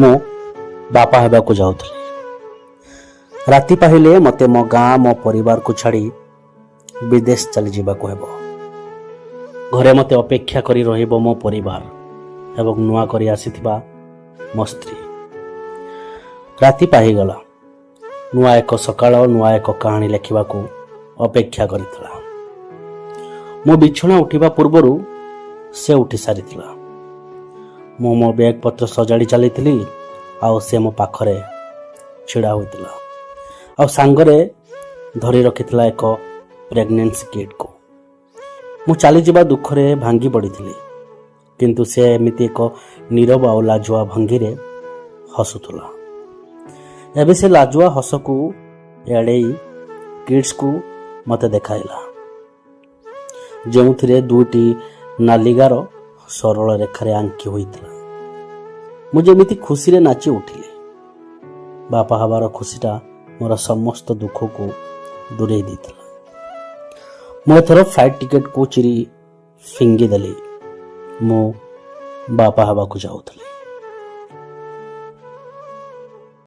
ମୁଁ ବାପା ହେବାକୁ ଯାଉଥିଲି। ରାତି ପାହିଲେ ମୋତେ ମୋ ଗାଁ ମୋ ପରିବାରକୁ ଛାଡ଼ି ବିଦେଶ ଚାଲିଯିବାକୁ ହେବ। ଘରେ ମୋତେ ଅପେକ୍ଷା କରି ରହିବ ମୋ ପରିବାର ଏବଂ ନୂଆ କରି ଆସିଥିବା ମୋ ସ୍ତ୍ରୀ। ରାତି ପାହିଗଲା। ନୂଆ ଏକ ସକାଳ ନୂଆ ଏକ କାହାଣୀ ଲେଖିବାକୁ ଅପେକ୍ଷା କରିଥିଲା। ମୁଁ ବିଛଣା ଉଠିବା ପୂର୍ବରୁ ସେ ଉଠି ସାରିଥିଲା। ମୁଁ ମୋ ବ୍ୟାଗ୍ ପତ୍ର ସଜାଡ଼ି ଚାଲିଥିଲି ଆଉ ସେ ମୋ ପାଖରେ ଛିଡ଼ା ହୋଇଥିଲା ଆଉ ସାଙ୍ଗରେ ଧରି ରଖିଥିଲା ଏକ ପ୍ରେଗନେନ୍ସି କିଟ୍କୁ। ମୁଁ ଚାଲିଯିବା ଦୁଃଖରେ ଭାଙ୍ଗି ପଡ଼ିଥିଲି, କିନ୍ତୁ ସେ ଏମିତି ଏକ ନୀରବ ଆଉ ଲାଜୁଆ ଭଙ୍ଗୀରେ ହସୁଥିଲା। ଏବେ ସେ ଲାଜୁଆ ହସକୁ ଏଡ଼େଇ କିଟ୍ସକୁ ମୋତେ ଦେଖାଇଲା, ଯେଉଁଥିରେ ଦୁଇଟି ନାଲିଗାର ସରଳ ରେଖାରେ ଆଙ୍କି ହୋଇଥିଲା। ମୁଁ ଯେମିତି ଖୁସିରେ ନାଚି ଉଠିଲି। ବାପା ହେବାର ଖୁସିଟା ମୋର ସମସ୍ତ ଦୁଃଖକୁ ଦୂରେଇ ଦେଇଥିଲା। ମୁଁ ଏଥର ଫ୍ଲାଇଟ୍ ଟିକେଟକୁ ଚିରି ଫିଙ୍ଗିଦେଲି। ମୁଁ ବାପା ହେବାକୁ ଯାଉଥିଲି।